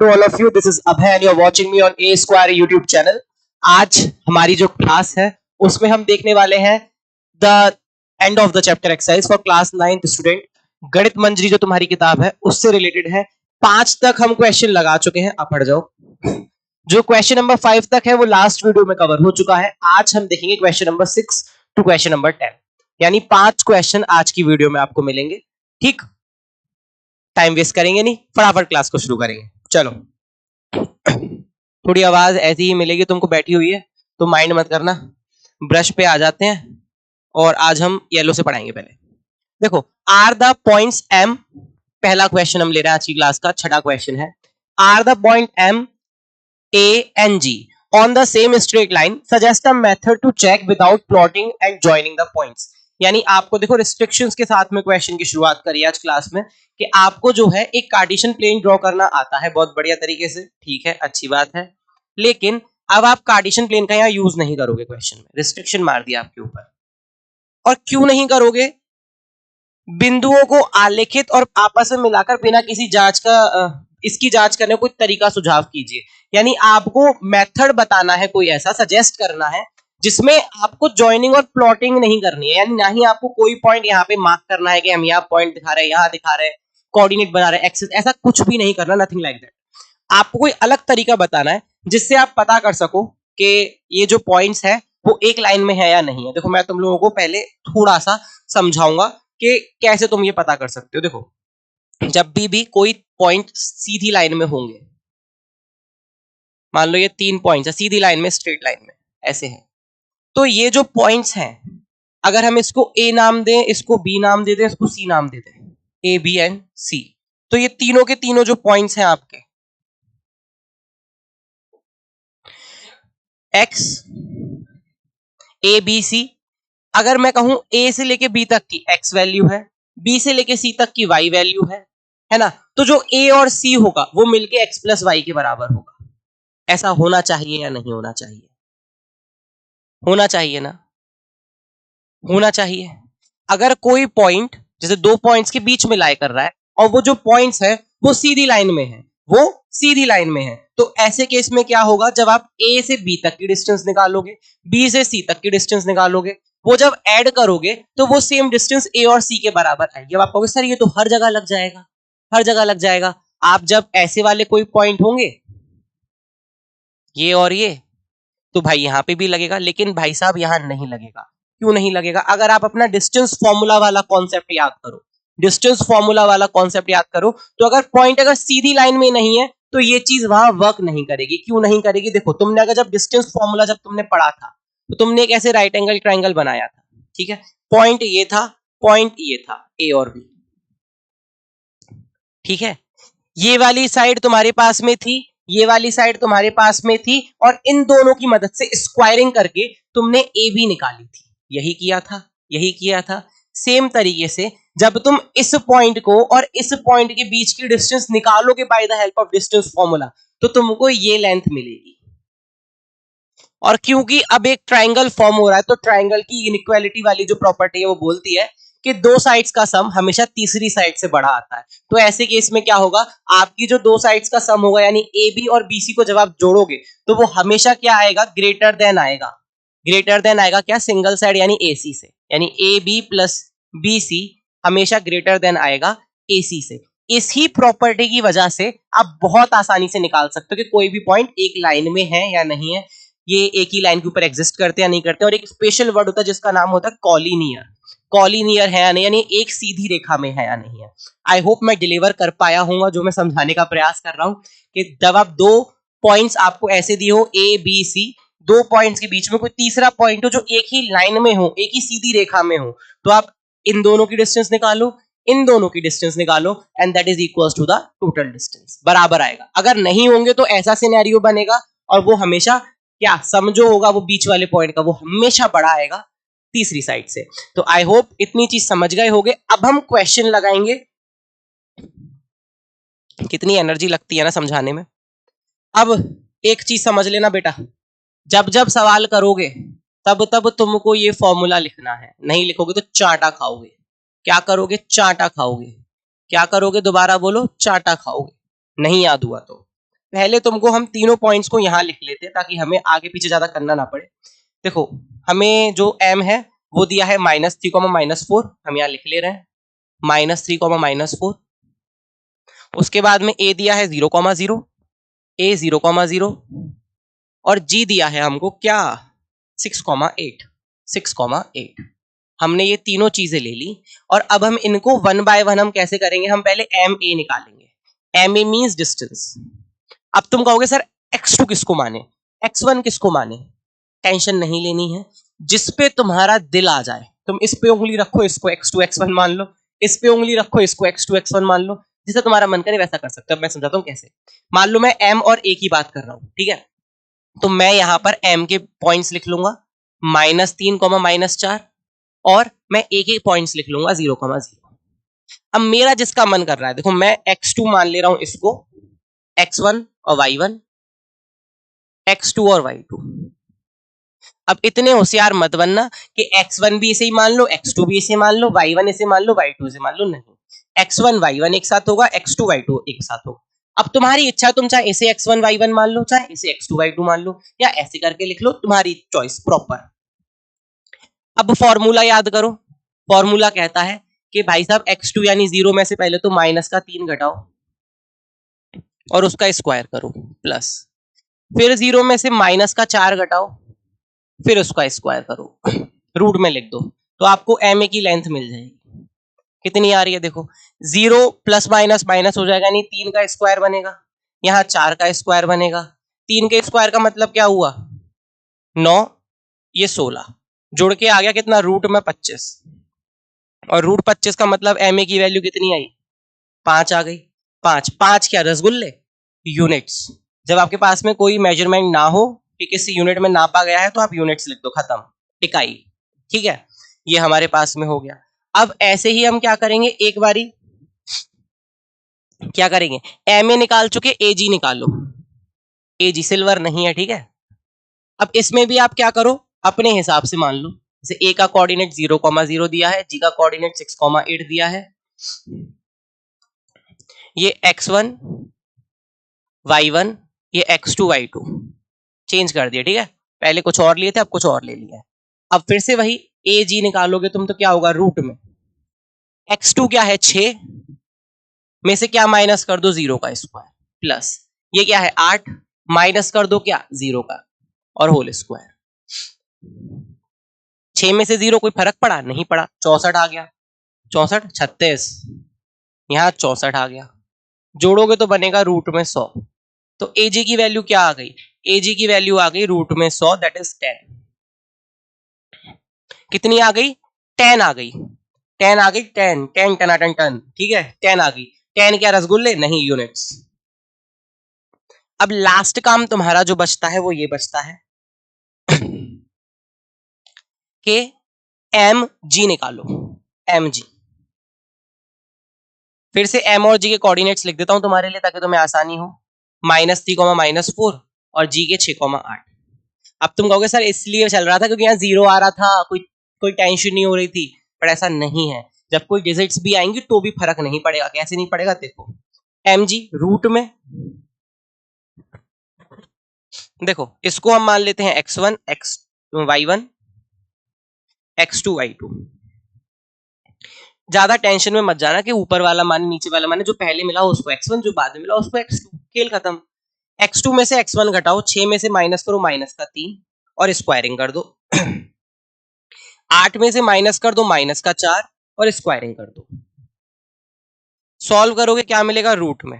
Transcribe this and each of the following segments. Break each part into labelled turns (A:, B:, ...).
A: to all of you. This is Abhay and you're watching me on A Square YouTube channel. आज हमारी जो class है उसमें हम देखने वाले हैं the end of the chapter exercise for class 9th student. गणित मंजरी जो तुम्हारी किताब है उससे रिलेटेड है. 5 तक हम क्वेश्चन लगा चुके हैं. अब हट जाओ. जो क्वेश्चन नंबर 5 तक है वो लास्ट वीडियो में कवर हो चुका है. आज हम देखेंगे question number 6 to question number 10. यानी 5 क्वेश्चन आज की वीडियो में आपको मिलेंगे. ठीक, टाइम वेस्ट करेंगे नहीं, फटाफट क्लास को शुरू करेंगे. चलो, थोड़ी आवाज ऐसी ही मिलेगी तुमको, बैठी हुई है तो माइंड मत करना. ब्रश पे आ जाते हैं और आज हम येलो से पढ़ाएंगे. पहले देखो, आर द पॉइंट्स एम. पहला क्वेश्चन हम ले रहे हैं आज की क्लास का, छठा क्वेश्चन है. Are the point M A N G on the same straight line, suggest a method to check without plotting and joining the points. यानी आपको देखो रिस्ट्रिक्शंस के साथ में क्वेश्चन की शुरुआत करी आज क्लास में कि आपको जो है एक कार्टेशियन प्लेन ड्रॉ करना आता है बहुत बढ़िया तरीके से. ठीक है, अच्छी बात है. लेकिन अब आप कार्टेशियन प्लेन का यहाँ यूज नहीं करोगे क्वेश्चन में. रिस्ट्रिक्शन मार दिया आपके ऊपर. और क्यों नहीं करोगे? बिंदुओं को आलेखित और आपस में मिलाकर बिना किसी जांच का इसकी जांच करने कोई तरीका सुझाव कीजिए. यानी आपको मेथड बताना है, कोई ऐसा सजेस्ट करना है जिसमें आपको जॉइनिंग और प्लॉटिंग नहीं करनी है. यानी ना ही आपको कोई पॉइंट यहाँ पे मार्क करना है कि हम यहाँ पॉइंट दिखा रहे हैं, यहाँ दिखा रहे हैं, कोऑर्डिनेट बना रहे हैं, एक्सिस, ऐसा कुछ भी नहीं करना. Nothing like that. आपको कोई अलग तरीका बताना है जिससे आप पता कर सको कि ये जो पॉइंट्स है वो एक लाइन में है या नहीं है. देखो, मैं तुम लोगों को पहले थोड़ा सा समझाऊंगा कि कैसे तुम ये पता कर सकते हो. देखो, जब भी कोई पॉइंट सीधी लाइन में होंगे, मान लो ये 3 पॉइंट्स है सीधी लाइन में, स्ट्रेट लाइन में ऐसे है, तो ये जो पॉइंट्स हैं अगर हम इसको ए नाम दें, इसको बी नाम दे दें, इसको सी नाम दे दें, ए बी एंड सी, तो ये तीनों के तीनों जो पॉइंट्स हैं आपके एक्स ए बी सी, अगर मैं कहूं ए से लेके बी तक की एक्स वैल्यू है, बी से लेके सी तक की वाई वैल्यू है ना, तो जो ए और सी होगा वो मिलके एक्स प्लस वाई के बराबर होगा. ऐसा होना चाहिए या नहीं होना चाहिए? होना चाहिए ना, होना चाहिए. अगर कोई पॉइंट जैसे 2 पॉइंट्स के बीच में लाई कर रहा है और वो जो पॉइंट्स है वो सीधी लाइन में है, वो सीधी लाइन में है, तो ऐसे केस में क्या होगा? जब आप ए से बी तक की डिस्टेंस निकालोगे, बी से सी तक की डिस्टेंस निकालोगे, वो जब ऐड करोगे तो वो सेम डिस्टेंस ए और सी के बराबर आएगी. अब आप कहोगे सर ये तो हर जगह लग जाएगा, हर जगह लग जाएगा. आप जब ऐसे वाले कोई पॉइंट होंगे ये और ये, तो भाई यहां पे भी लगेगा, लेकिन भाई साहब यहां नहीं लगेगा. क्यों नहीं लगेगा? अगर आप अपना डिस्टेंस फॉर्मूला वाला कॉन्सेप्ट याद करो, डिस्टेंस फॉर्मूला वाला कॉन्सेप्ट याद करो, तो अगर पॉइंट अगर सीधी लाइन में नहीं है तो ये चीज वहां वर्क नहीं करेगी. क्यों नहीं करेगी? देखो, तुमने अगर जब डिस्टेंस फॉर्मूला जब तुमने पढ़ा था तो तुमने एक ऐसे राइट एंगल ट्राइंगल बनाया था. ठीक है, पॉइंट ये था, पॉइंट ये था, ए और बी. ठीक है, ये वाली साइड तुम्हारे पास में थी, ये वाली साइड तुम्हारे पास में थी, और इन दोनों की मदद से स्क्वायरिंग करके तुमने ए बी निकाली थी. यही किया था, यही किया था. सेम तरीके से जब तुम इस पॉइंट को और इस पॉइंट के बीच की डिस्टेंस निकालोगे by the help of distance formula, तो तुमको ये लेंथ मिलेगी. और क्योंकि अब एक ट्राइंगल फॉर्म हो रहा है तो ट्राइंगल की इनइक्वालिटी वाली जो प्रॉपर्टी है वो बोलती है कि 2 साइड्स का सम हमेशा तीसरी साइड से बड़ा आता है. तो ऐसे केस में क्या होगा? आपकी जो 2 साइड्स का सम होगा, यानी ए बी और बी सी को जब आप जोड़ोगे तो वो हमेशा क्या आएगा? ग्रेटर देन आएगा. ग्रेटर देन आएगा क्या? सिंगल साइड यानी ए सी से. यानी A B plus B C हमेशा ग्रेटर देन आएगा ए सी से. इसी प्रॉपर्टी की वजह से आप बहुत आसानी से निकाल सकते हो कि कोई भी पॉइंट एक लाइन में है या नहीं है, ये एक ही लाइन के ऊपर एग्जिस्ट करते हैं या नहीं करते. और एक स्पेशल वर्ड होता है जिसका नाम होता है कॉलिनियर. कॉलिनियर है या नहीं, यानी एक सीधी रेखा में है या नहीं है. आई होप मैं डिलीवर कर पाया हूँ जो मैं समझाने का प्रयास कर रहा हूँ कि जब आप 2 पॉइंट्स आपको ऐसे दिए हो ए बी सी, 2 पॉइंट्स के बीच में कोई तीसरा पॉइंट हो जो एक ही लाइन में हो, एक ही सीधी रेखा में हो, तो आप इन दोनों की डिस्टेंस निकालो, इन दोनों की डिस्टेंस निकालो, and that is equals to the total distance. बराबर आएगा. अगर नहीं होंगे तो ऐसा सिनेरियो बनेगा और वो हमेशा क्या समझो होगा, वो बीच वाले पॉइंट का वो हमेशा बड़ा आएगा तीसरी साइड से. तो आई होप इतनी चीज समझ गए होंगे. अब हम क्वेश्चन लगाएंगे. कितनी एनर्जी लगती है ना समझाने में. अब एक चीज समझ लेना बेटा, जब जब सवाल करोगे तब तब तुमको ये फॉर्मूला लिखना है. नहीं लिखोगे तो चाटा खाओगे. क्या करोगे? चाटा खाओगे. क्या करोगे? दोबारा बोलो. चाटा खाओगे. नहीं याद हुआ तो पहले तुमको हम तीनों पॉइंट्स को यहाँ लिख लेते हैं ताकि हमें आगे पीछे ज्यादा करना ना पड़े। देखो हमें जो m है वो दिया है -3, -4, हम यहाँ लिख ले रहे हैं -3, -4। उसके बाद में a दिया है 0,0, a 0,0 और g दिया है हमको क्या 6,8, 6,8। हमने ये तीनों चीजें ले ली और अब हम इनको 1 बाय 1 हम कैसे करेंगे, हम पहले ma निकालेंगे। ma means distance. अब तुम कहोगे सर x2 किसको माने, x1 किसको माने, टेंशन नहीं लेनी है, जिस पे तुम्हारा दिल आ जाए। तुम इस पे उंगली रखो, इसको x2 x1 मान लो, इस पे उंगली रखो, इसको x2 x1 मान लो, जिसे तुम्हारा मन करे वैसा कर सकते हो। मैं समझाता हूँ कैसे। मान लो मैं m और a की बात कर रहा हूँ, ठीक है, तो मैं यहाँ पर m के पॉइंट्स लिख लूंगा -3, -4 और मैं a के पॉइंट्स लिख लूंगा 0,0। अब मेरा जिसका मन कर रहा है, देखो मैं x2 मान ले रहा हूं इसको, x1 और y1, x2 और y2। अब इतने होशियार मत बनना कि x1 भी इसे ही मान लो, x2 भी इसे मान लो, y1 इसे मान लो, y2 इसे मान लो, नहीं। x1 y1 एक साथ होगा, x2 y2 एक साथ होगा। अब तुम्हारी इच्छा, तुम चाहे इसे x1 y1 मान लो, चाहे इसे x2 y2 मान लो, या ऐसे करके लिख लो, तुम्हारी चॉइस प्रॉपर। अब फॉर्मूला याद करो। फॉर्मूला कहता है कि भाई साहब x2 यानी 0 में से पहले तो -3 घटाओ और उसका स्क्वायर करो, प्लस फिर 0 में से -4 घटाओ, फिर उसका स्क्वायर करो, रूट में लिख दो, तो आपको ma की लेंथ मिल जाएगी। कितनी आ रही है देखो, 0 प्लस माइनस माइनस हो जाएगा, यानी 3 का स्क्वायर बनेगा, यहाँ 4 का स्क्वायर बनेगा। 3 के स्क्वायर का मतलब क्या हुआ 9, ये 16, जोड़ के आ गया कितना रूट में 25, और रूट 25 का मतलब ma की वैल्यू कितनी आई 5 आ गई। 5 क्या रसगुल्ले, यूनिट्स। जब आपके पास में कोई मेजरमेंट ना हो कि किसी यूनिट में नापा गया है तो आप यूनिट्स लिख दो, खत्म, इकाई। ठीक है, ये हमारे पास में हो गया। अब ऐसे ही हम क्या करेंगे, एक बारी क्या करेंगे, ma निकाल चुके, ag निकालो, ag सिल्वर नहीं है, ठीक है। अब इसमें भी आप क्या करो, अपने हिसाब से मान लो, जैसे a का कोऑर्डिनेट 0,0 दिया है, g का कोऑर्डिनेट 6,8 दिया है, ये x1 y1, ये x2 y2 चेंज कर दिया, ठीक है। पहले कुछ और लिए थे, अब कुछ और ले लिया है। अब फिर से वही ag निकालोगे तुम, तो क्या होगा, रूट में x2 क्या है 6 में से क्या माइनस कर दो 0 का स्क्वायर, प्लस ये क्या है 8 माइनस कर दो क्या 0 का और होल स्क्वायर। 6 में से 0 कोई फर्क पड़ा, नहीं पड़ा, 64 आ गया, 64 36, यहाँ 64 आ गया, जोड़ोगे तो बनेगा रूट में 100। तो एजी की वैल्यू क्या आ गई, एजी की वैल्यू आ गई रूट में 100, दैट इज 10। कितनी आ गई 10 आ गई, 10 आ गई, 10 10 टनाटन टन, ठीक है, 10 आ गई। 10 क्या रसगुल्ले, नहीं, यूनिट्स। अब लास्ट काम तुम्हारा जो बचता है वो ये बचता है कि एम जी निकालो, एम जी। फिर से एम और जी के कोऑर्डिनेट्स लिख देता हूं तुम्हारे लिए ताकि तुम्हें आसानी हो, -3, -4 और जी के 6,8। अब तुम कहोगे सर इसलिए चल रहा था क्योंकि यहाँ 0 आ रहा था, कोई टेंशन नहीं हो रही थी, पर ऐसा नहीं है। जब कोई डिजिट्स भी आएंगी तो भी फर्क नहीं पड़ेगा। कैसे नहीं पड़ेगा, देखो एम जी रूट में, देखो इसको हम मान लेते हैं x1 y1 x2 y2। ज्यादा टेंशन में मत जाना कि ऊपर वाला माने नीचे वाला माने, जो पहले मिला उसको x1, जो बाद में मिला उसको x2, खेल खत्म। x2 में से x1 घटाओ, 6 में से माइनस करो -3 और स्क्वायरिंग कर दो 8 में से माइनस कर दो -4 और स्क्वायरिंग कर दो। सॉल्व करोगे क्या मिलेगा, रूट में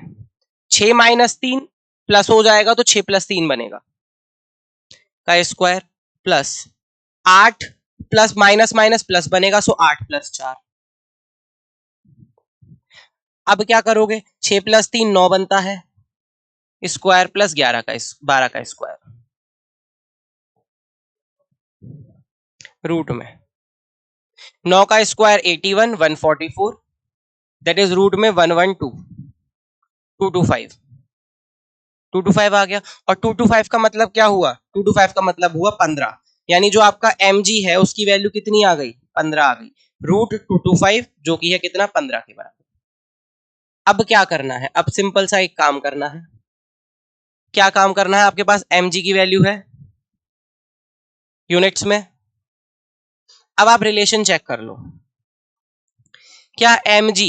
A: 6 -3 प्लस हो जाएगा तो 6 + 3 बनेगा का square, plus 8 plus minus minus plus बनेगा, सो 8 + 4। अब क्या करोगे, 6 + 3 9 बनता है, स्क्वायर प्लस 12 का स्क्वायर, रूट में 9 का स्क्वायर 81 144, दैट इज रूट में 112 225 225 आ गया। और 225 का मतलब क्या हुआ, 225 का मतलब हुआ 15, यानी जो आपका mg है उसकी वैल्यू कितनी आ गई 15 आ गई, रूट 225 जो कि है कितना 15 के बराबर। अब क्या करना है, अब सिंपल सा एक काम करना है, क्या काम करना है, आपके पास mg की वैल्यू है यूनिट्स में। अब आप रिलेशन चेक कर लो, क्या mg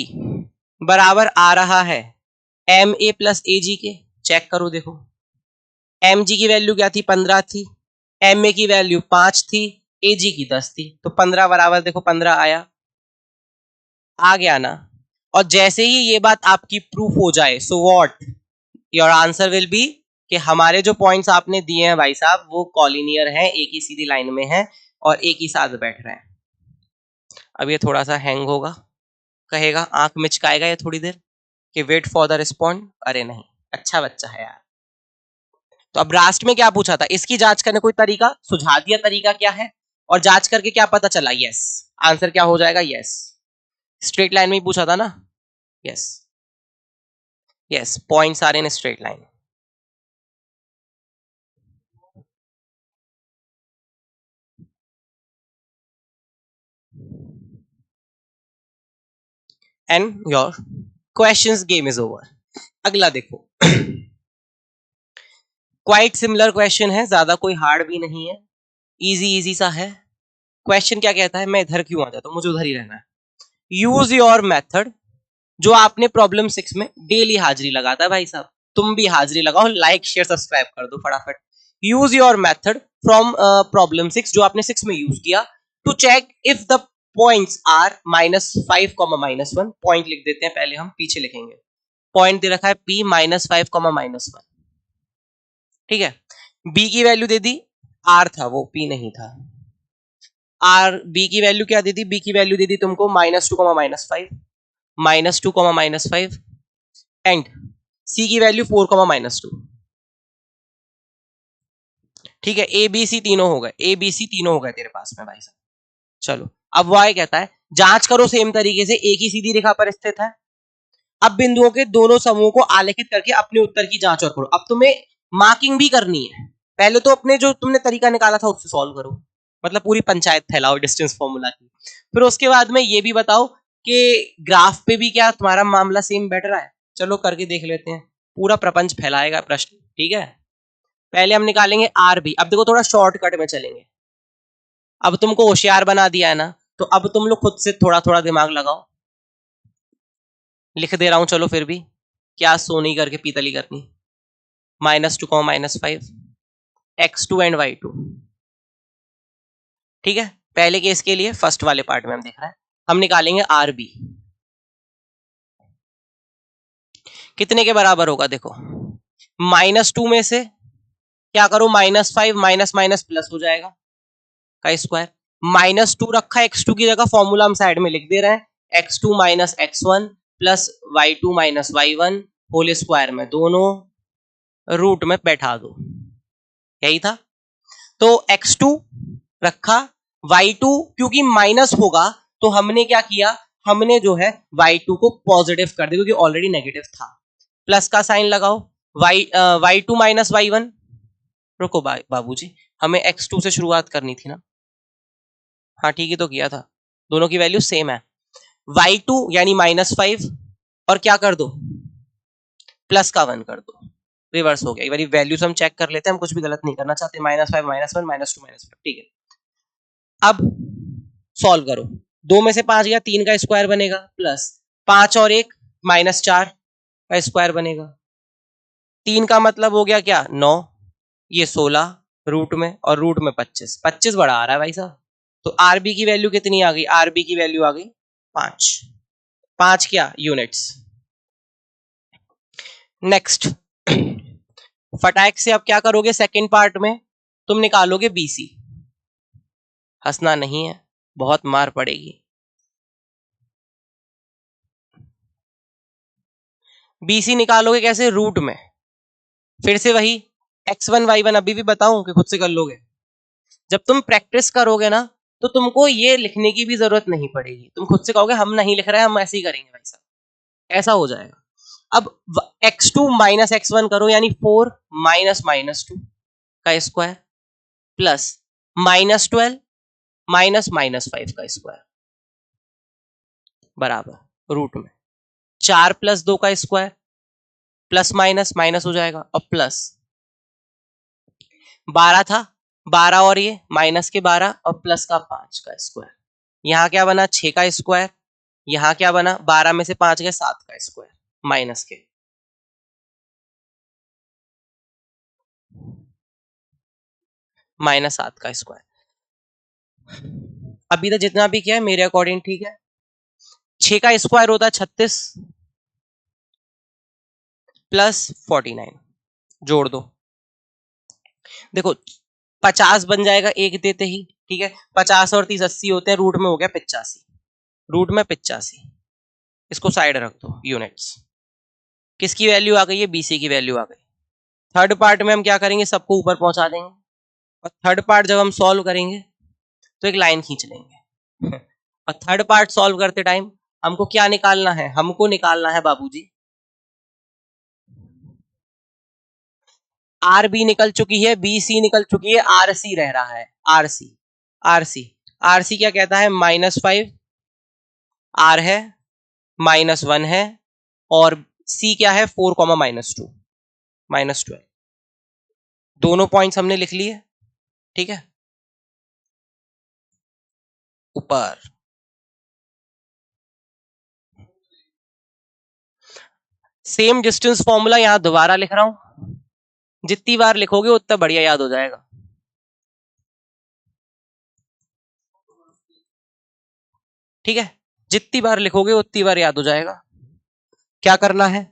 A: बराबर आ रहा है ma प्लस एजी के। चेक करो, देखो mg की वैल्यू क्या थी, 15 थी, ma की वैल्यू 5 थी, ag की 10 थी, तो 15 बराबर देखो 15 आया, आ गया ना। और जैसे ही ये बात आपकी प्रूफ हो जाए, so what your answer will be कि हमारे जो पॉइंट्स आपने दिए हैं भाई साहब वो कॉलिनियर हैं, एक ही सीधी लाइन में हैं और एक ही साथ बैठ रहे हैं। अब ये थोड़ा सा हैंग होगा, कहेगा आंख मिचकाएगा ये थोड़ी देर कि वेट फॉर द रिस्पॉन्ड। अरे नहीं, अच्छा बच्चा है यार। तो अब लास्ट में क्या पूछा था, इसकी जांच करने कोई तरीका सुझा दिया, तरीका क्या है, और जांच करके क्या पता चला, यस आंसर क्या हो जाएगा, यस स्ट्रेट लाइन में ही पूछा था ना, yes yes points are in straight line. And your questions game is over. अगला देखो, क्वाइट सिमिलर क्वेश्चन है, ज्यादा कोई हार्ड भी नहीं है, इजी इजी सा है। क्वेश्चन क्या कहता है, मैं इधर क्यों आ जाता हूं, मुझे उधर ही रहना है। यूज योर मेथड, जो आपने प्रॉब्लम 6 में डेली हाजिरी लगाता है भाई साहब, तुम भी हाजिरी लगाओ, लाइक शेयर सब्सक्राइब कर दो फटाफट। Use your method from problem 6 जो आपने 6 में यूज किया, to check if the points are -5, -1। Point लिख देते हैं पहले, हम पीछे लिखेंगे। पॉइंट दे रखा है p -5, -1, ठीक है। b की वैल्यू दे दी, r था वो, p नहीं था। r b की वैल्यू क्या दे दी, b की वैल्यू दे दी तुमको -2, -5, -2, -5 एंड c की वैल्यू 4, -2। ठीक है, ए बी सी तीनों हो गए, ए बी सी तीनों हो गए तेरे पास में भाई साहब। चलो अब y कहता है जांच करो सेम तरीके से, एक ही सीधी रेखा पर स्थित है। अब बिंदुओं के दोनों समूहों को आलेखित करके अपने उत्तर की जांच और करो। अब तुम्हें मार्किंग भी करनी है, पहले तो अपने जो तुमने तरीका निकाला था उससे सॉल्व करो, मतलब पूरी पंचायत फैलाओ डिस्टेंस फॉर्मूला की। फिर उसके बाद में ये भी बताओ कि ग्राफ पे भी क्या तुम्हारा मामला सेम बैठ रहा है। चलो करके देख लेते हैं, पूरा प्रपंच फैलाएगा प्रश्न, ठीक है। पहले हम निकालेंगे आर बी। अब देखो थोड़ा शॉर्टकट में चलेंगे, अब तुमको होशियार बना दिया है ना, तो अब तुम लोग खुद से थोड़ा थोड़ा दिमाग लगाओ। लिख दे रहा हूं, चलो फिर भी, क्या सोनी करके पीतली करनी। -2, -5, x2 एंड y2, ठीक है। पहले केस के लिए फर्स्ट वाले पार्ट में हम देख रहे हैं, हम निकालेंगे आर बी। कितने के बराबर होगा, देखो -2 में से क्या करो, -5, माइनस माइनस प्लस हो जाएगा का स्क्वायर। -2 रखा x2 की जगह, फॉर्मूला हम साइड में लिख दे रहे हैं, x2 - x1 plus y2 - y1 whole square में दोनों रूट में बैठा दो, यही था। तो x2 रखा, y2 क्योंकि माइनस होगा तो हमने क्या किया, हमने जो है y2 को पॉजिटिव कर दिया क्योंकि ऑलरेडी नेगेटिव था। प्लस का साइन लगाओ, y2 - y1। रुको बाबूजी, हमें x2 से शुरुआत करनी थी ना, हाँ ठीक ही तो किया था, दोनों की वैल्यू सेम है। y2 यानी -5 और क्या कर दो, प्लस का 1 कर दो, रिवर्स हो गया। एक बार वैल्यूज हम चेक कर लेते हैं, हम कुछ भी गलत नहीं करना चाहते। -5, -1, -2, -5, ठीक है। अब सॉल्व करो, 2 में से 5 गया, 3 का स्क्वायर बनेगा, प्लस 5 और 1 -4 का स्क्वायर बनेगा। 3 का मतलब हो गया क्या, 9, ये 16 रूट में, और रूट में 25 बड़ा आ रहा है भाई साहब। तो आरबी की वैल्यू कितनी आ गई, आरबी की वैल्यू आ गई 5 क्या यूनिट्स। नेक्स्ट फटाक से अब क्या करोगे, सेकंड पार्ट में तुम निकालोगे बीसी। हंसना नहीं है, बहुत मार पड़ेगी। बीसी निकालोगे कैसे, रूट में, फिर से वही x1 y1, अभी भी बताऊं कि खुद से कर लोगे। जब तुम प्रैक्टिस करोगे ना तो तुमको ये लिखने की भी जरूरत नहीं पड़ेगी, तुम खुद से कहोगे हम नहीं लिख रहे हैं, हम ऐसे ही करेंगे भाई साहब, ऐसा हो जाएगा। अब x2 - x1 करो, यानी 4 -2 का स्क्वायर प्लस -12 -5 का स्क्वायर बराबर रूट में 4 + 2 का स्क्वायर, प्लस माइनस माइनस हो जाएगा, और प्लस 12 था, 12 और ये माइनस के 12 और प्लस का 5 का स्क्वायर। यहाँ क्या बना 6 का स्क्वायर, यहाँ क्या बना 12 में से 5 गए 7 का स्क्वायर माइनस के -7 का स्क्वायर। अभी तक जितना भी किया है मेरे अकॉर्डिंग ठीक है। 6 का स्क्वायर होता है 36 प्लस 49, जोड़ दो, देखो 50 बन जाएगा एक देते ही, ठीक है। 50 और 30 80 होते हैं, रूट में हो गया 85, रूट में 85, इसको साइड रख दो। यूनिट्स किसकी वैल्यू आ गई है, बीसी की वैल्यू आ गई। थर्ड पार्ट में हम क्या करेंगे, सबको ऊपर पहुंचा देंगे, और थर्ड पार्ट जब हम सॉल्व करेंगे तो एक लाइन खींच लेंगे और थर्ड पार्ट सॉल्व करते टाइम हमको क्या निकालना है, हमको निकालना है बाबूजी आर बी निकल चुकी है, बी सी निकल चुकी है, आर सी रह रहा है, R C. R C R C क्या कहता है, -5 आर है, -1 है, और सी क्या है 4, -2 -12। दोनों पॉइंट्स हमने लिख लिए, ठीक है। ऊपर सेम डिस्टेंस फॉर्मूला यहां दोबारा लिख रहा हूं, जितनी बार लिखोगे उतना बढ़िया याद हो जाएगा। ठीक है, जितनी बार लिखोगे उतनी बार याद हो जाएगा। क्या करना है,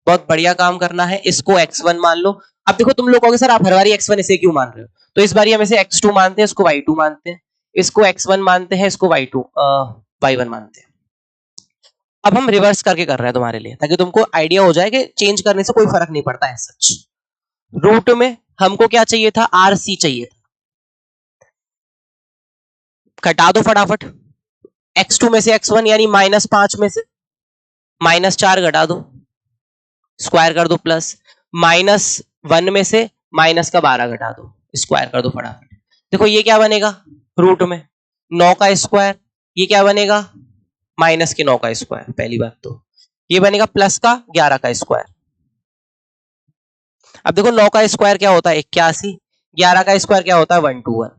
A: बहुत बढ़िया काम करना है, इसको x1 मान लो। अब देखो तुम लोग कहोगे सर आप हर बारी x1 इसे क्यों मान रहे हो, तो इस बारी हम इसे x2 मानते हैं, इसको y2 मानते हैं, इसको x1 मानते हैं, इसको y1 मानते हैं। अब हम रिवर्स करके कर रहे हैं तुम्हारे लिए, ताकि तुमको आइडिया हो जाए कि चेंज करने से कोई फर्क नहीं पड़ता है सच। रूट में हमको क्या चाहिए था, आर सी चाहिए था, घटा दो फटाफट, x2 में से x1 यानी -5 में से -4 घटा दो, स्क्वायर कर दो, प्लस -1 में से -12 घटा दो, स्क्वायर कर दो फटाफट। देखो ये क्या बनेगा, रूट में 9 का स्क्वायर, ये क्या बनेगा -9 का स्क्वायर। पहली बात तो ये बनेगा प्लस का 11 का स्क्वायर। अब देखो 9 का स्क्वायर क्या होता है 81, 11 का स्क्वायर क्या होता है 121,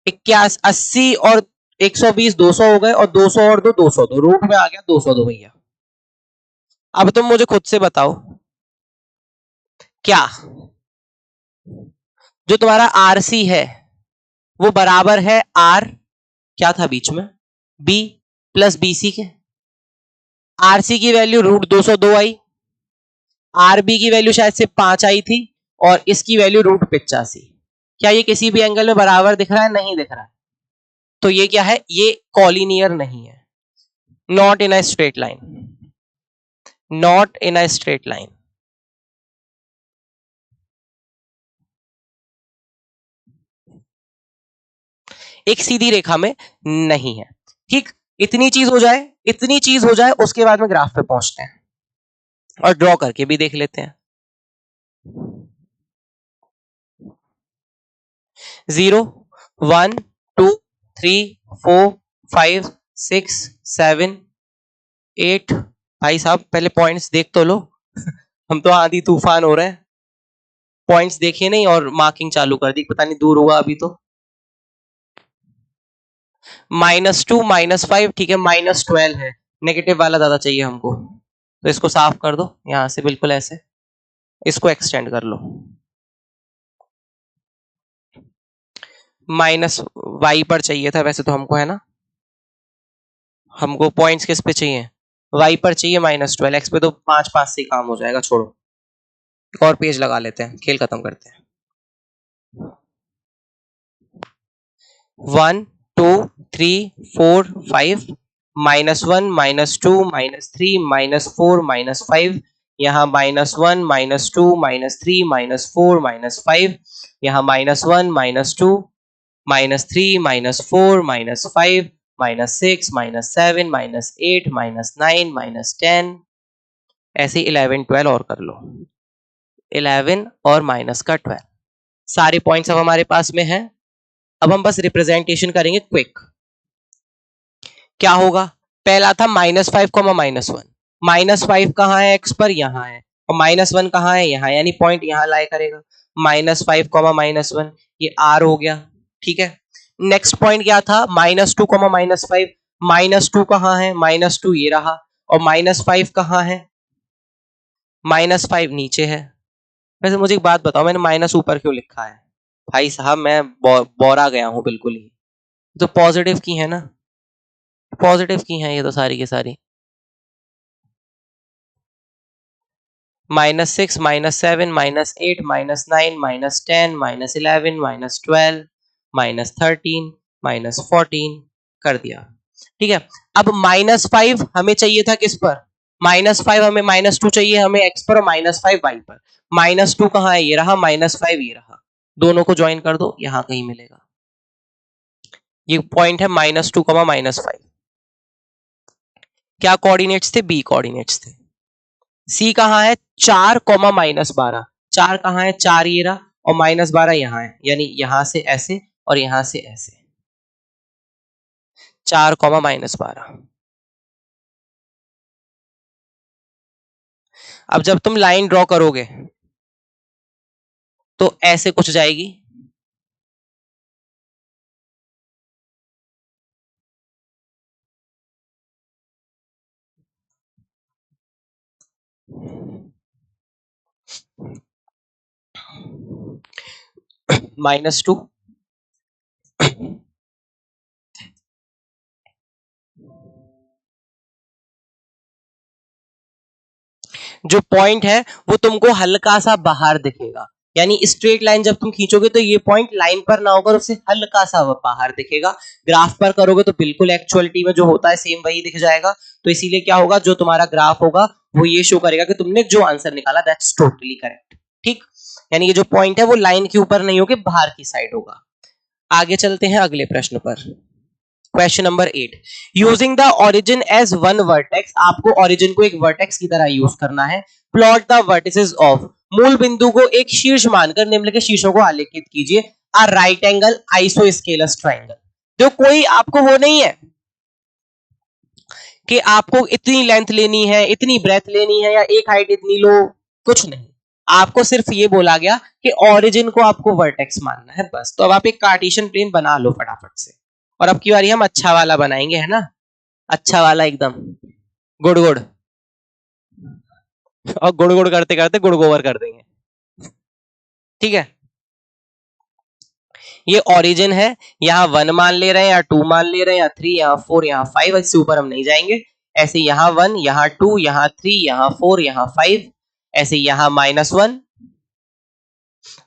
A: 81 80 और 120 200 हो गए, और 200 और 2 202, रूट में आ गया 202 भैया। अब तुम मुझे खुद से बताओ, क्या जो तुम्हारा आर सी है वो बराबर है आर, क्या था बीच में, बी प्लस बी सी के। आर सी की वैल्यू √202 आई, आर बी की वैल्यू शायद से 5 आई थी, और इसकी वैल्यू √85। क्या ये किसी भी एंगल में बराबर दिख रहा है, नहीं दिख रहा है, तो ये क्या है, ये कॉलिनियर नहीं है, not in a straight line, not in a straight line. एक सीधी रेखा में नहीं है, ठीक। इतनी चीज हो जाए, इतनी चीज हो जाए, उसके बाद में ग्राफ पे पहुंचते हैं और ड्रॉ करके भी देख लेते हैं। 0 1 2 3 4 5 6 7 8। भाई साहब पहले पॉइंट्स देख तो लो हम तो आंधी तूफान हो रहे हैं, पॉइंट्स देखे नहीं और मार्किंग चालू कर दी, पता नहीं दूर हुआ अभी तो। -2 -5, ठीक है, -12 है, नेगेटिव वाला ज्यादा चाहिए हमको, तो इसको साफ कर दो यहां से, बिल्कुल ऐसे, इसको एक्सटेंड कर लो। -y पर चाहिए था वैसे तो हमको, है ना, हमको पॉइंट्स किस पे चाहिए, y पर चाहिए -12, x पे तो 5 5 से ही काम हो जाएगा, छोड़ो एक और पेज लगा लेते हैं, खेल खत्म करते हैं। 1 2 3 4 5 -1 -2 -3 -4 -5, यहाँ -1 -2 -3 -4 -5, यहाँ -1 -2 -3 -4 -5 -6 -7 -8 -9 -10, ऐसे 11 12 और कर लो, 11 और माइनस का 12, सारे पॉइंट्स अब हमारे पास में हैं। अब हम बस रिप्रेजेंटेशन करेंगे क्विक। क्या होगा, पहला था -5, -1, -5 कहाँ है एक्स पर, यहाँ है, और -1 कहाँ है, यहाँ, यानी पॉइंट यहाँ लाई करेगा। -5 -1 ये R हो गया, ठीक है। नेक्स्ट पॉइंट क्या था, -2 -5, -2 कहाँ है, -2 ये रहा, और -5 कहाँ है, -5 नीचे है। वैसे मुझे एक बात बताओ, मैंने माइनस ऊपर क्यों लिखा है भाई साहब, मैं बोरा गया हूं बिल्कुल ही। तो पॉजिटिव की है ना, पॉजिटिव की है ये तो सारी की सारी। -6 -7 -8 -9 -10 -11 -12 -13 -14 कर दिया, ठीक है। अब -5 हमें चाहिए था किस पर, -5 हमें -2 चाहिए हमें x पर, और -5 y पर। -2 कहाँ है, ये रहा, -5 ये रहा, दोनों को ज्वाइन कर दो, यहां कहीं मिलेगा। ये पॉइंट है -2 -5। क्या कोऑर्डिनेट्स थे, बी कोऑर्डिनेट्स थे। सी कहाँ है, 4 -12, 4 कहाँ है, 4 ये रहा, और -12 यहाँ है, यानी यहां से ऐसे और यहां से ऐसे, 4 -12। अब जब तुम लाइन ड्रॉ करोगे तो ऐसे कुछ जाएगी, -2, जो पॉइंट है वो तुमको हल्का सा बाहर दिखेगा, यानी स्ट्रेट लाइन जब तुम खींचोगे तो ये पॉइंट लाइन पर ना होकर उससे हल्का सा बाहर दिखेगा। ग्राफ पर करोगे तो बिल्कुल एक्चुअलिटी में जो होता है सेम वही दिख जाएगा। तो इसीलिए क्या होगा, जो तुम्हारा ग्राफ होगा वो ये शो करेगा कि तुमने जो आंसर निकाला दैट्स टोटली करेक्ट, ठीक। यानी ये जो पॉइंट है वो लाइन के ऊपर नहीं होकर बाहर की साइड होगा। आगे चलते हैं अगले प्रश्न पर। Question number 8, using the origin as one vertex, आपको ओरिजिन को एक वर्टेक्स की तरह यूज करना है। प्लॉट द वर्टिसेस ऑफ, मूल बिंदु को एक शीर्ष मानकर निम्नलिखित शीर्षों को आलेखित कीजिए। A right angle isosceles triangle. जो कोई आपको वो नहीं है कि आपको इतनी लेंथ लेनी है, इतनी ब्रेथ लेनी है, या एक हाइट इतनी लो, कुछ नहीं। आपको सिर्फ ये बोला गया कि ओरिजिन को आपको वर्टेक्स मानना है, बस। तो अब आप एक कार्टेशियन प्लेन बना लो फटाफट से। और अब की बारी हम अच्छा वाला बनाएंगे, है ना, अच्छा वाला एकदम गुड़ गुड़, और गुड़ गुड़ करते करते गुड़ गोबर कर देंगे, ठीक है। ये ओरिजिन है, यहाँ 1 मान ले रहे हैं, या 2 मान ले रहे हैं, या 3, यहाँ 4, यहाँ 5, इससे ऊपर हम नहीं जाएंगे। ऐसे यहाँ 1, यहाँ 2, यहाँ 3, यहाँ 4, यहाँ 5, ऐसे यहाँ -1,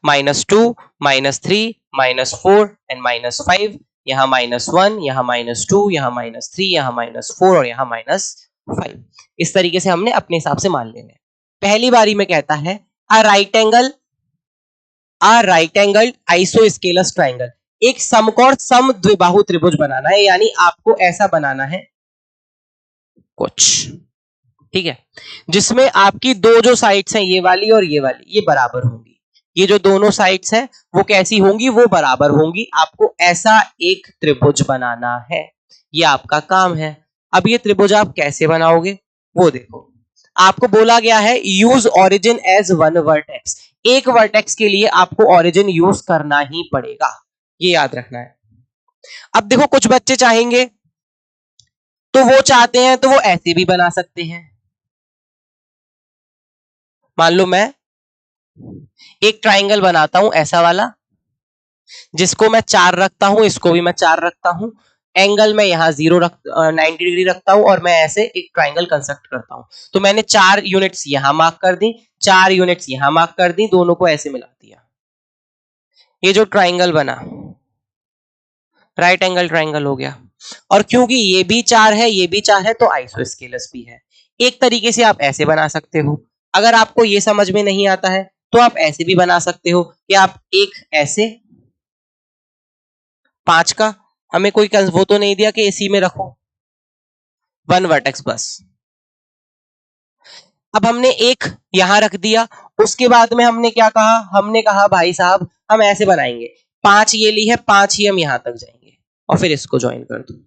A: -2, -3, -4 एंड -5, यहाँ -1, यहाँ -2, यहाँ -3, यहाँ -4 और यहाँ -5। इस तरीके से हमने अपने हिसाब से मान लेने। पहली बारी में कहता है a right angle isosceles triangle, एक समकोण समद्विबाहु त्रिभुज बनाना है, यानी आपको ऐसा बनाना है कुछ, ठीक है, जिसमें आपकी दो जो साइड्स हैं, ये वाली और ये वाली, ये बराबर होंगी। ये जो दोनों साइड्स हैं वो कैसी होंगी, वो बराबर होंगी। आपको ऐसा एक त्रिभुज बनाना है, ये आपका काम है। अब ये त्रिभुज आप कैसे बनाओगे वो देखो। आपको बोला गया है use origin as one vertex, एक वर्टेक्स के लिए आपको ओरिजिन यूज करना ही पड़ेगा, ये याद रखना है। अब देखो कुछ बच्चे चाहेंगे तो वो चाहते हैं तो वो ऐसे भी बना सकते हैं। मान लो मैं एक ट्राइंगल बनाता हूं ऐसा वाला, जिसको मैं 4 रखता हूं, इसको भी मैं 4 रखता हूं, एंगल में यहाँ 90 डिग्री रखता हूं, और मैं ऐसे एक ट्राइंगल कंस्ट्रक्ट करता हूं। तो मैंने 4 यूनिट्स यहां मार्क कर दी, 4 यूनिट्स यहां मार्क कर दी, दोनों को ऐसे मिला दिया। ये जो ट्राइंगल बना राइट एंगल ट्राइंगल हो गया। और क्योंकि ये भी 4 है, ये भी 4 है, तो आइसोस्केलस भी है। एक तरीके से आप ऐसे बना सकते हो। अगर आपको ये समझ में नहीं आता है तो आप ऐसे भी बना सकते हो कि आप एक ऐसे 5 का, हमें कोई वो तो नहीं दिया कि इसी में रखो 1 वर्टेक्स बस। अब हमने एक यहां रख दिया, उसके बाद में हमने क्या कहा, हमने कहा भाई साहब हम ऐसे बनाएंगे, 5 ये ली है, 5 ही हम यहां तक जाएंगे और फिर इसको ज्वाइन कर दो।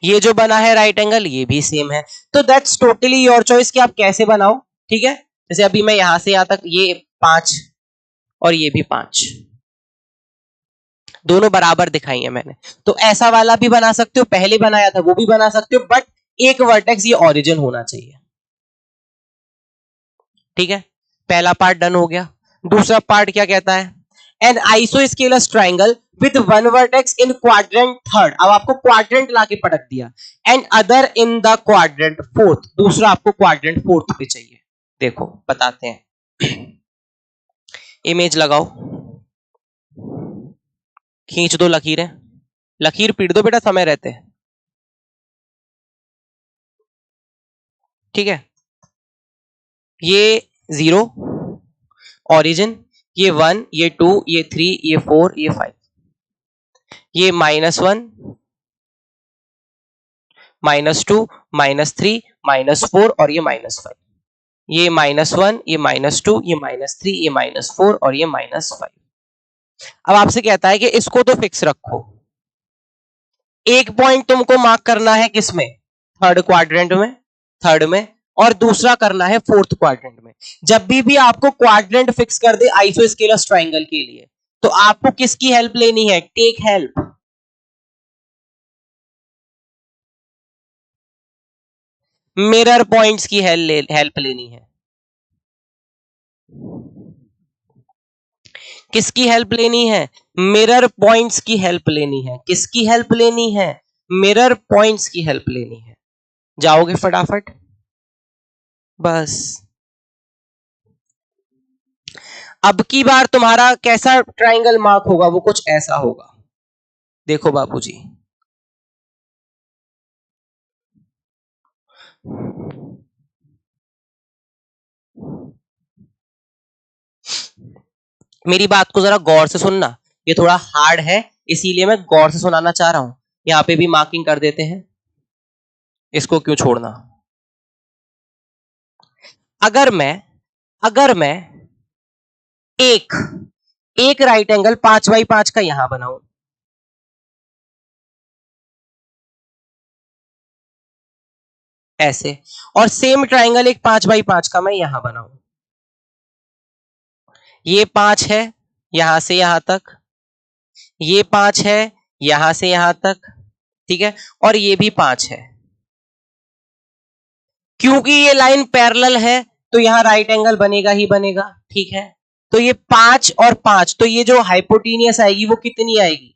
A: ये जो बना है राइट एंगल, ये भी सेम है। तो दैट्स टोटली योर चॉइस कि आप कैसे बनाओ। ठीक है, जैसे अभी मैं यहां से यहां तक ये 5 और ये भी 5, दोनों बराबर दिखाई है मैंने, तो ऐसा वाला भी बना सकते हो, पहले बनाया था वो भी बना सकते हो, बट एक वर्टेक्स ये ओरिजिन होना चाहिए। ठीक है, पहला पार्ट डन हो गया। दूसरा पार्ट क्या कहता है, an isosceles triangle with one vertex in quadrant third, अब आपको क्वाड्रेंट लाके पटक दिया, and other in the quadrant fourth, दूसरा आपको क्वाड्रेंट फोर्थ पे चाहिए। देखो बताते हैं, इमेज लगाओ, खींच दो लकीरें, लकीर पीट दो बेटा, समय रहते। ठीक है, ये 0 ओरिजिन, ये 1, ये 2, ये 3, ये 4, ये 5, ये -1, -2, -3, -4 और ये -5, ये -1, ये -2, ये -3, ये -4 और ये -5। अब आपसे कहता है कि इसको तो फिक्स रखो, एक पॉइंट तुमको मार्क करना है किसमें, थर्ड क्वाड्रेंट में, थर्ड में, और दूसरा करना है फोर्थ क्वाड्रेंट में। जब भी आपको क्वाड्रेंट फिक्स कर दे आइसोस्केलस ट्राइंगल के लिए, तो आपको किसकी हेल्प लेनी है, टेक हेल्प, मिरर पॉइंट्स की हेल्प लेनी है। किसकी हेल्प लेनी है, मिरर पॉइंट्स की हेल्प लेनी है। किसकी हेल्प लेनी है, मिरर पॉइंट्स की हेल्प लेनी है। जाओगे फटाफट, बस अब की बार तुम्हारा कैसा ट्राइंगल मार्क होगा, वो कुछ ऐसा होगा। देखो बाबूजी, मेरी बात को जरा गौर से सुनना, ये थोड़ा हार्ड है इसीलिए मैं गौर से सुनाना चाह रहा हूं। यहां पे भी मार्किंग कर देते हैं, इसको क्यों छोड़ना। अगर मैं एक एक राइट एंगल 5x5 का यहां बनाऊं, ऐसे, और सेम ट्राइंगल एक 5x5 का मैं यहां बनाऊं, ये 5 है यहां से यहां तक, ये 5 है यहां से यहां तक, ठीक है, और ये भी 5 है। क्योंकि ये लाइन पैरेलल है तो यहां राइट एंगल बनेगा ही बनेगा। ठीक है, तो ये 5 और 5, तो ये जो हाइपोटेनियस आएगी वो कितनी आएगी,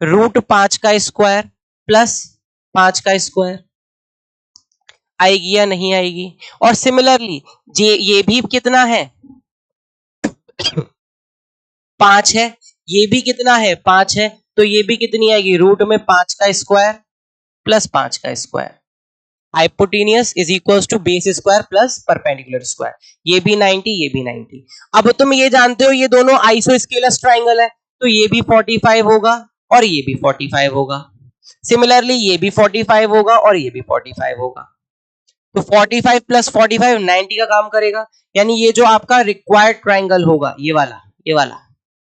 A: √5 का स्क्वायर प्लस 5 का स्क्वायर, आएगी या नहीं आएगी। और सिमिलरली ये भी कितना है 5 है, ये भी कितना है 5 है, तो ये भी कितनी आएगी, रूट में 5 का स्क्वायर प्लस 5 का square. Hypotenuse is equals to base square plus perpendicular square, ये भी 90, ये भी 90। अब तुम ये जानते हो ये दोनों आइसोस्केलस ट्राइंगल है, तो ये भी 45 होगा और ये भी 45 होगा। सिमिलरली ये भी 45 होगा और ये भी 45 होगा। तो 45 प्लस 45 90 का काम करेगा, यानी ये जो आपका रिक्वायर्ड ट्राइंगल होगा, ये वाला, ये वाला,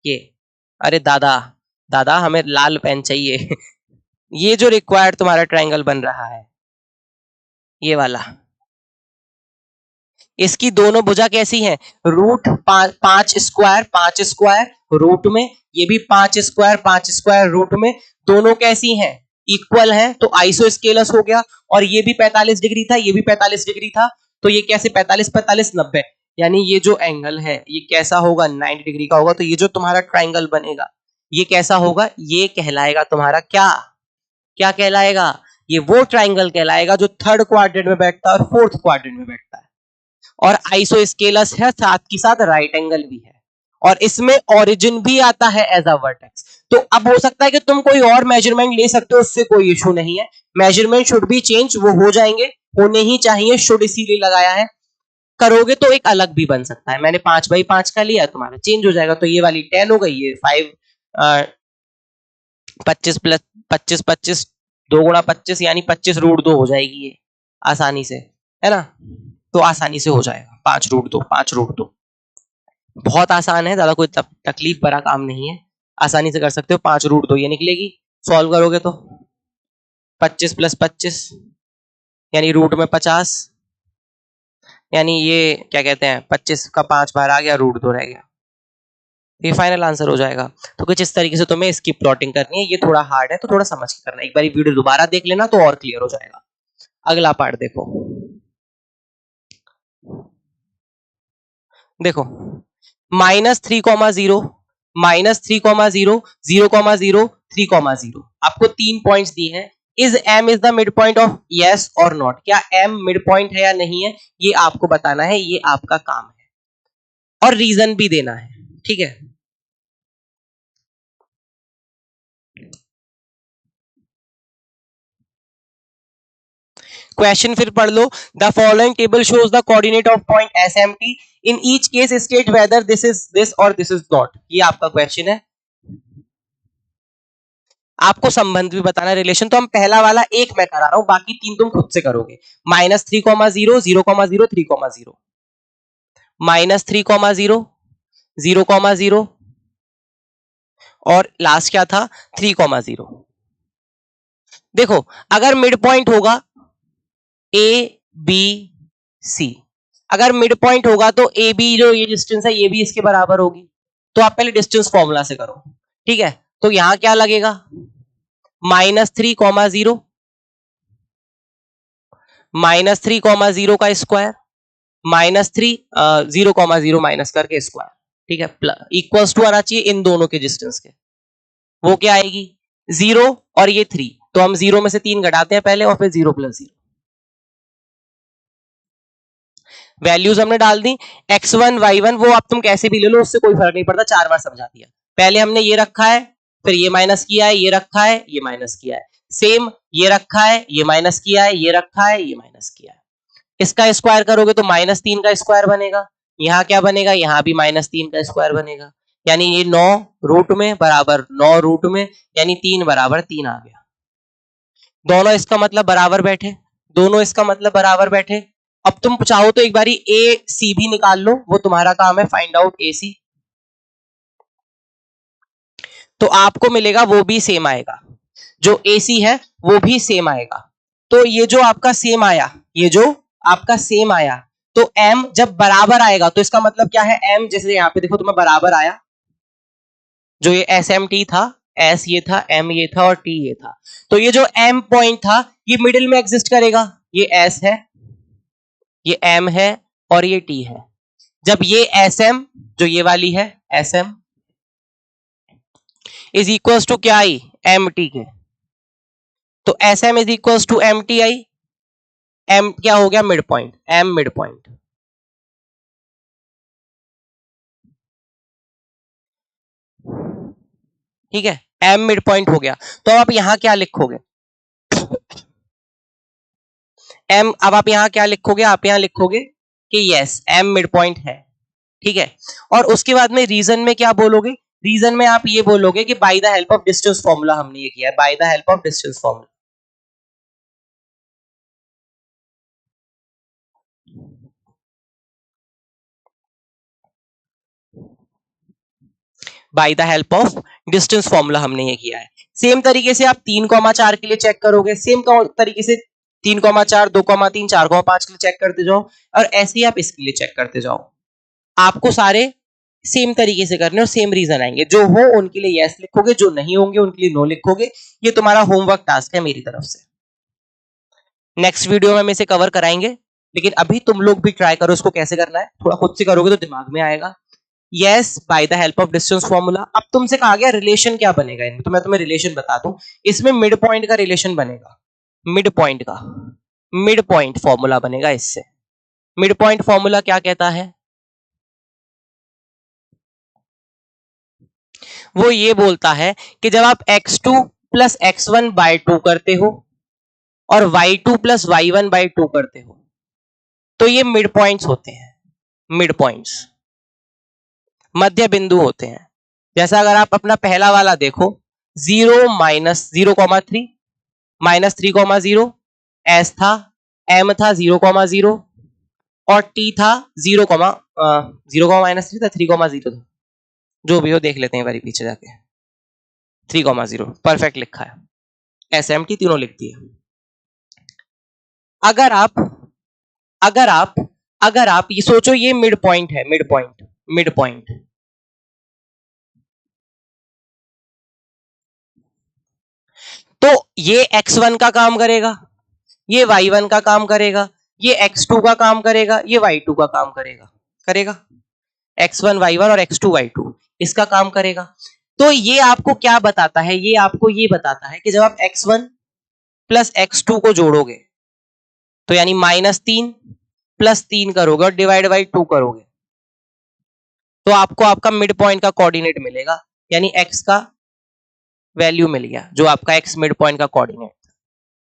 A: ये, अरे दादा दादा हमें लाल पेन चाहिए ये जो रिक्वायर्ड तुम्हारा ट्राइंगल बन रहा है, ये वाला, इसकी दोनों भुजा कैसी है, √5 स्क्वायर 5 स्क्वायर रूट में, ये भी 5 स्क्वायर 5 स्क्वायर रूट में, दोनों कैसी हैं, इक्वल हैं, तो आइसोस्केलस हो गया। और ये भी 45 डिग्री था, ये भी 45 डिग्री था, तो ये कैसे 45 45 90, यानी ये जो एंगल है ये कैसा होगा, 90 डिग्री का होगा। तो ये जो तुम्हारा ट्राइंगल बनेगा ये कैसा होगा, ये कहलाएगा तुम्हारा क्या, क्या कहलाएगा, ये वो ट्राइंगल कहलाएगा जो थर्ड क्वाड्रेंट में बैठता है और फोर्थ क्वाड्रेंट में बैठता है, और आइसोस्केलस है, साथ के साथ राइट एंगल भी है, और इसमें ओरिजिन भी आता है एज अ वर्टेक्स। तो अब हो सकता है कि तुम कोई और मेजरमेंट ले सकते हो, उससे कोई इशू नहीं है, मेजरमेंट शुड बी चेंज, वो हो जाएंगे, होने ही चाहिए, शुड इसीलिए लगाया है। करोगे तो एक अलग भी बन सकता है, मैंने 5x5 का लिया, तुम्हारा चेंज हो जाएगा, तो ये वाली 10 हो गई, ये 5 25 प्लस 25 25 2 गुणा 25 यानी 25√2 हो जाएगी ये आसानी से, है ना, तो आसानी से हो जाएगा 5√2, 5√2, बहुत आसान है, ज्यादा कोई तकलीफ भरा काम नहीं है, आसानी से कर सकते हो। 5√2 ये निकलेगी, सॉल्व करोगे तो 25 प्लस 25 यानी रूट में 50, यानी ये क्या कहते हैं 25 का 5 बार आ गया, रूट 2 रह गया, ये फाइनल आंसर हो जाएगा। तो कुछ इस तरीके से तुम्हें इसकी प्लॉटिंग करनी है, ये थोड़ा हार्ड है तो थोड़ा समझ के करना है, एक बार वीडियो दोबारा देख लेना तो और क्लियर हो जाएगा। अगला पार्ट देखो, देखो -3,0 -3,0 0,0 3,0 आपको 3 पॉइंट्स दिए हैं। Is m is the mid point of yes और नॉट, क्या m मिड पॉइंट है या नहीं है, ये आपको बताना है, ये आपका काम है और रीजन भी देना है, ठीक है। क्वेश्चन फिर पढ़ लो। The following table shows the coordinate of point SMT, in each case state whether this is this और दिस इज नॉट, ये आपका क्वेश्चन है। आपको संबंध भी बताना, रिलेशन तो हम पहला वाला एक मैं करा रहा हूं, बाकी 3 तुम खुद से करोगे। -3,0 0,0 3,0 -3,0 0,0 और लास्ट क्या था 3,0। देखो अगर मिड पॉइंट होगा ABC, अगर मिड पॉइंट होगा तो AB जो ये डिस्टेंस है ये भी इसके बराबर होगी, तो आप पहले डिस्टेंस फॉर्मूला से करो, ठीक है। तो यहां क्या लगेगा -3,0 -3,0 का स्क्वायर -3 0,0 माइनस करके स्क्वायर, ठीक है, इक्वल्स टू आना चाहिए इन दोनों के डिस्टेंस के, वो क्या आएगी 0 और ये 3, तो हम 0 में से 3 घटाते हैं पहले और फिर 0 + 0, वैल्यूज हमने डाल दी। x1 y1 वो आप तुम कैसे भी ले लो, उससे कोई फर्क नहीं पड़ता, 4 बार समझा दिया। पहले हमने ये रखा है, फिर ये माइनस किया है, ये रखा है, ये माइनस किया है, सेम ये रखा है, ये माइनस किया है, ये रखा है, ये माइनस किया है। इसका स्क्वायर करोगे तो -3 का स्क्वायर बनेगा, यहाँ क्या बनेगा, यहाँ भी -3 का स्क्वायर बनेगा, यानी ये 9 रूट में बराबर 9 रूट में, यानी 3 बराबर 3 आ गया। दोनों इसका मतलब बराबर बैठे, दोनों इसका मतलब बराबर बैठे। अब तुम चाहो तो एक बारी AC भी निकाल लो, वो तुम्हारा काम है, फाइंड आउट AC। तो आपको मिलेगा वो भी सेम आएगा, जो AC है वो भी सेम आएगा। तो ये जो आपका सेम आया, ये जो आपका सेम आया, तो M जब बराबर आएगा तो इसका मतलब क्या है, M जैसे यहाँ पे देखो तुम्हें बराबर आया, जो ये SMT था, S ये था, M ये था और T ये था, तो ये जो M पॉइंट था ये मिडिल में एग्जिस्ट करेगा, ये S है, ये M है और ये T है। जब ये SM जो ये वाली है SM इज इक्वल टू क्या आई MT के, तो SM is equal to MT आई, M क्या हो गया mid point, M mid point. ठीक है, M मिड पॉइंट हो गया। तो आप यहां क्या लिखोगे M, अब आप यहां क्या लिखोगे, आप यहां लिखोगे कि यस M मिड पॉइंट है, ठीक है। और उसके बाद में रीजन में क्या बोलोगे, रीजन में आप ये बोलोगे कि by the help of distance formula हमने ये किया है, by the help of distance formula. By the help of distance formula हमने ये किया है। सेम तरीके से आप 3,4 के लिए चेक करोगे, सेम तरीके से 3,4 2,3 4,5 के लिए चेक करते जाओ, और ऐसे ही आप इसके लिए चेक करते जाओ। आपको सारे सेम तरीके से करने और सेम रीजन आएंगे, जो हो उनके लिए यस लिखोगे, जो नहीं होंगे उनके लिए नो लिखोगे। ये तुम्हारा होमवर्क टास्क है मेरी तरफ से। नेक्स्ट वीडियो में हम इसे कवर कराएंगे, लेकिन अभी तुम लोग भी ट्राई करो इसको कैसे करना है, थोड़ा खुद से करोगे तो दिमाग में आएगा। Yes by the help of distance formula. अब तुमसे कहा गया रिलेशन क्या बनेगा इनमें, तो मैं तुम्हें रिलेशन बता दूं। इसमें मिड पॉइंट का रिलेशन बनेगा, मिड पॉइंट का, मिड पॉइंट फॉर्मूला बनेगा इससे। मिड पॉइंट फॉर्मूला क्या कहता है, वो ये बोलता है कि जब आप x2 + x1/2 करते हो और y2 + y1/2 करते हो, तो ये मिड पॉइंट्स होते हैं, मिड पॉइंट्स मध्य बिंदु होते हैं। जैसा अगर आप अपना पहला वाला देखो, 0 - 0,3 -3,0 S था, M था 0,0 और T था 0, 0, -3 था, 3,0 था, जो भी हो देख लेते हैं बारी पीछे जाके, 3,0 परफेक्ट लिखा है, SMT तीनों लिख दिए। अगर आप अगर आप ये सोचो, ये मिड पॉइंट है, मिड पॉइंट, मिड पॉइंट, तो ये x1 का काम करेगा, ये y1 का काम करेगा, ये x2 का काम करेगा, ये y2 का काम करेगा, करेगा x1 y1 और x2 y2 इसका काम करेगा। तो ये आपको क्या बताता है, ये आपको ये बताता है कि जब आप x1 प्लस x2 को जोड़ोगे तो यानी -3 प्लस 3 करोगे और डिवाइड बाई 2 करोगे तो आपको आपका मिड पॉइंट का कोऑर्डिनेट मिलेगा, यानी x का वैल्यू मिल गया जो आपका x मिड पॉइंट का कोऑर्डिनेट।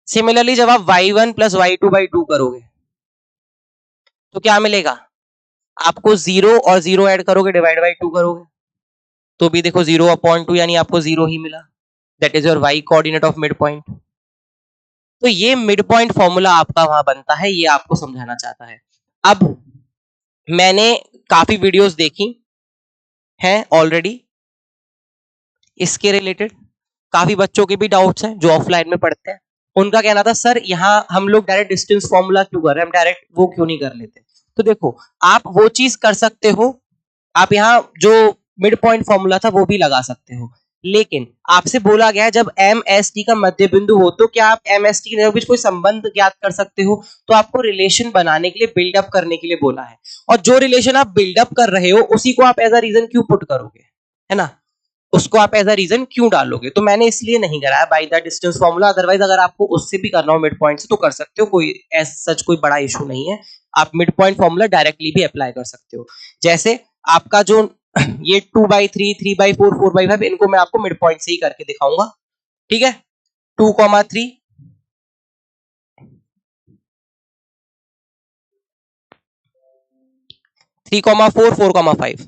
A: सिमिलरली जब आप y1 प्लस y2/2 करोगे तो क्या मिलेगा आपको, 0 और 0 ऐड करोगे, डिवाइड बाई 2 करोगे तो भी देखो 0/2 यानी आपको 0 ही मिला, that is your y coordinate of mid point. तो ये मिड पॉइंट फॉर्मूला आपका वहां बनता है, ये आपको समझाना चाहता है। अब मैंने काफी वीडियोस देखी हैं ऑलरेडी इसके रिलेटेड, काफी बच्चों के भी डाउट्स हैं जो ऑफलाइन में पढ़ते हैं, उनका कहना था सर यहाँ हम लोग डायरेक्ट डिस्टेंस फॉर्मूला क्यों कर रहे हैं, हम डायरेक्ट वो क्यों नहीं कर लेते। तो देखो आप वो चीज कर सकते हो, आप यहाँ जो मिड पॉइंट फॉर्मूला था वो भी लगा सकते हो, लेकिन आपसे बोला गया है जब एम एस टी का मध्य बिंदु हो तो क्या आप एम एस टी के बीच कोई संबंध ज्ञात कर सकते हो, तो आपको रिलेशन बनाने के लिए, बिल्डअप करने के लिए बोला है, और जो रिलेशन आप बिल्डअप कर रहे हो उसी को आप एज अ रीजन क्यों पुट करोगे, है ना, उसको आप एज अ रीजन क्यों डालोगे। तो मैंने इसलिए नहीं कराया by the distance formula, otherwise अगर आपको उससे भी करना हो मिड पॉइंट से तो कर सकते हो, कोई एज सच कोई बड़ा इशू नहीं है, आप मिड पॉइंट फॉर्मूला डायरेक्टली भी अप्लाई कर सकते हो। जैसे आपका जो ये 2/3, 3/4, 4/5 इनको मैं आपको मिड पॉइंट से ही करके दिखाऊंगा, ठीक है। 2,3 3,4 4,5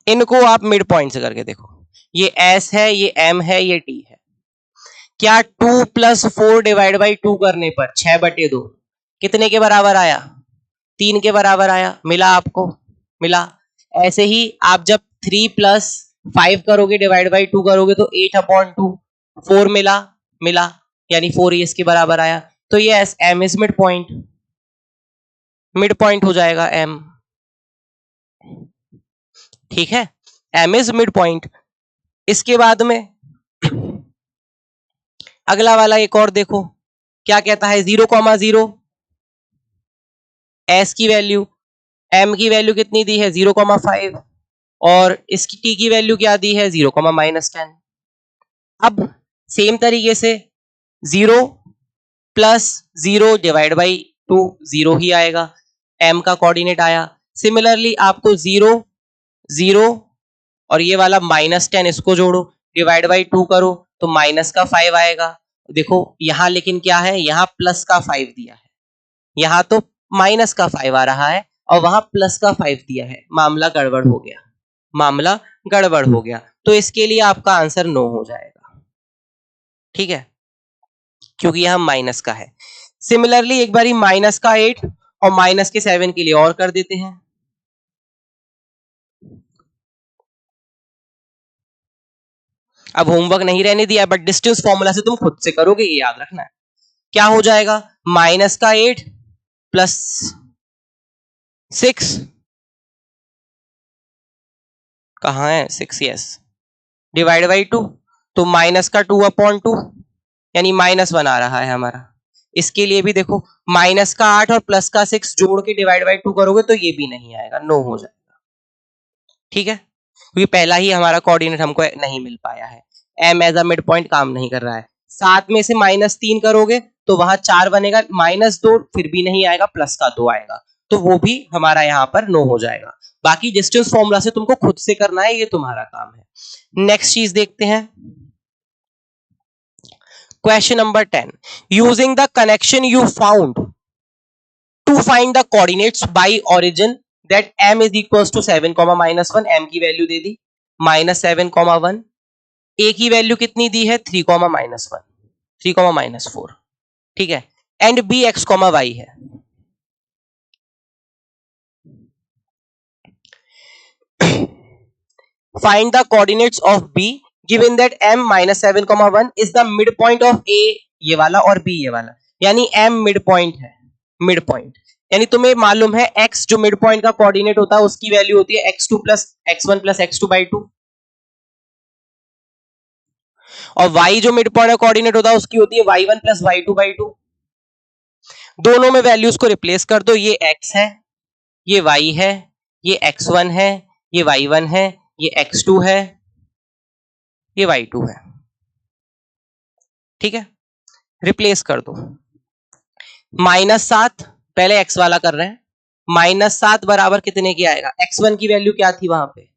A: इनको आप मिड पॉइंट से करके देखो, ये एस है, ये एम है, ये टी है। क्या 2 + 4 डिवाइड बाई 2 करने पर 6/2 कितने के बराबर आया, 3 के बराबर आया, मिला आपको, मिला। ऐसे ही आप जब 3 + 5 करोगे डिवाइड बाई 2 करोगे तो 8/2 4 मिला, मिला, यानी 4 ही इसके बराबर आया। तो ये M is mid point, mid point हो जाएगा एम, ठीक है, एम इज मिड पॉइंट। इसके बाद में अगला वाला एक और देखो क्या कहता है, 0,0 एस की वैल्यू, एम की वैल्यू कितनी दी है 0,5 और इसकी टी की वैल्यू क्या दी है 0,-10। अब सेम तरीके से 0 + 0 डिवाइड बाई 2 0 ही आएगा, एम का कोऑर्डिनेट आया। सिमिलरली आपको 0 0 और ये वाला -10 इसको जोड़ो, डिवाइड बाई 2 करो तो -5 आएगा। देखो यहां लेकिन क्या है, यहां +5 दिया है, यहां तो -5 आ रहा है और वहां +5 दिया है, मामला गड़बड़ हो गया, मामला गड़बड़ हो गया। तो इसके लिए आपका आंसर नो हो जाएगा, ठीक है, क्योंकि यहां माइनस का है। सिमिलरली एक बारी -8 और -7 के लिए और कर देते हैं। अब होमवर्क नहीं रहने दिया, बट डिस्टेंस फॉर्मूला से तुम खुद से करोगे, ये याद रखना है। क्या हो जाएगा, -8 + 6, कहां है 6, यस, डिवाइड बाई 2, तो -2/2 यानी -1 आ रहा है हमारा। इसके लिए भी देखो -8 और +6 जोड़ के डिवाइड बाई 2 करोगे तो ये भी नहीं आएगा, नो हो जाएगा, ठीक है, क्योंकि पहला ही हमारा कोऑर्डिनेट हमको नहीं मिल पाया है, M as a mid point काम नहीं कर रहा है। 7 में से -3 करोगे तो वहां 4 बनेगा, -2 फिर भी नहीं आएगा, +2 आएगा, तो वो भी हमारा यहाँ पर नो हो जाएगा। बाकी डिस्टेंस फॉर्मूला से तुमको खुद से करना है, ये तुम्हारा काम है। नेक्स्ट चीज देखते हैं, question number 10, using the connection you found to find the coordinates by origin that m is equals to 7, -1, m की वैल्यू दे दी -7, a की वैल्यू कितनी दी है 3, -1, 3, -4, ठीक है, एंड b x, y है। Find the coordinates of b given that m minus 7,1 is the mid point of a ये वाला और b ये वाला, यानी m मिड पॉइंट है, मिड पॉइंट यानी तुम्हें मालूम है x जो मिड पॉइंट का कोऑर्डिनेट होता है उसकी वैल्यू होती है x2 plus x1 plus x2 by 2, और y जो मिड पॉइंट का कोऑर्डिनेट होता है उसकी होती है y1 प्लस y2 बाई 2। दोनों में वैल्यूज को रिप्लेस कर दो, ये x है, ये y है, ये x1 है, ये y1 है, ये x2 है, ये y2 है, ठीक है, रिप्लेस कर दो। -7 पहले x वाला कर रहे हैं, -7 बराबर कितने की आएगा, x1 की वैल्यू क्या थी वहां पे,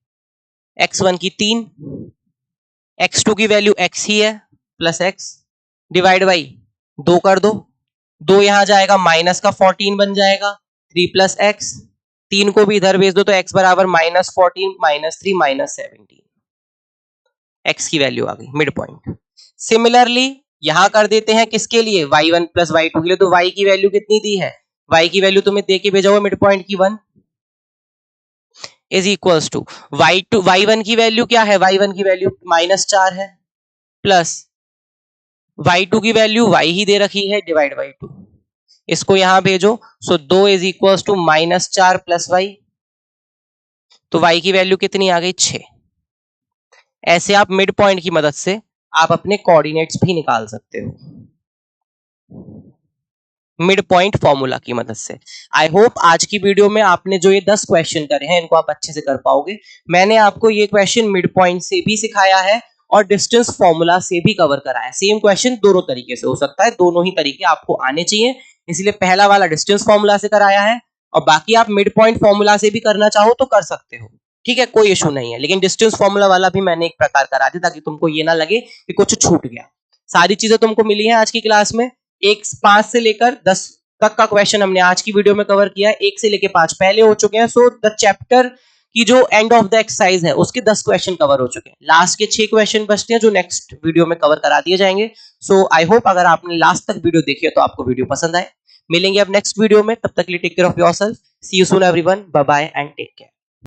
A: x1 की 3, x2 की वैल्यू x ही है प्लस x डिवाइड बाई 2 कर दो, 2 यहां जाएगा माइनस का 14 बन जाएगा, 3 प्लस x, 3 को भी इधर भेज दो तो x बराबर -14 -3 -17, x की वैल्यू आ गई मिड पॉइंट। सिमिलरली यहां कर देते हैं किसके लिए, y1 प्लस y2 के लिए, तो y की वैल्यू कितनी दी है, y की वैल्यू तुम्हें दे के भेजा हुआ मिड पॉइंट की 1 इज इक्वल्स टू y1 की वैल्यू क्या है, y1 की वैल्यू -4 है प्लस y2 की वैल्यू y ही दे रखी है डिवाइड बाई 2, इसको यहां भेजो, so 2 is equals to -4 plus y, तो y की वैल्यू कितनी आ गई 6। ऐसे आप मिड पॉइंट की मदद से आप अपने कोऑर्डिनेट्स भी निकाल सकते हो मिड पॉइंट फॉर्मूला की मदद से। आई होप आज की वीडियो में आपने जो ये 10 क्वेश्चन करे हैं इनको आप अच्छे से कर पाओगे। मैंने आपको ये क्वेश्चन मिड पॉइंट से भी सिखाया है और डिस्टेंस फॉर्मूला से भी कवर कराया है। सेम क्वेश्चन दोनों तरीके से हो सकता है, दोनों ही तरीके आपको आने चाहिए, इसलिए पहला वाला डिस्टेंस फॉर्मूला से कराया है और बाकी आप मिड पॉइंट फॉर्मूला से भी करना चाहो तो कर सकते हो, ठीक है, कोई इशू नहीं है, लेकिन डिस्टेंस फॉर्मूला वाला भी मैंने एक प्रकार करा दिया ताकि तुमको ये ना लगे कि कुछ छूट गया। सारी चीजें तुमको मिली हैं आज की क्लास में, 5 से लेकर 10 तक का क्वेश्चन हमने आज की वीडियो में कवर किया है, 1 से लेकर 5 पहले हो चुके हैं। सो द चैप्टर की जो एंड ऑफ द एक्सरसाइज है उसके 10 क्वेश्चन कवर हो चुके हैं, लास्ट के 6 क्वेश्चन बचते हैं जो नेक्स्ट वीडियो में कवर करा दिए जाएंगे। सो आई होप अगर आपने लास्ट तक वीडियो देखी है तो आपको वीडियो पसंद आए। मिलेंगे अब नेक्स्ट वीडियो में, तब तक के लिए take care of yourself, see you soon everyone, bye bye and take care.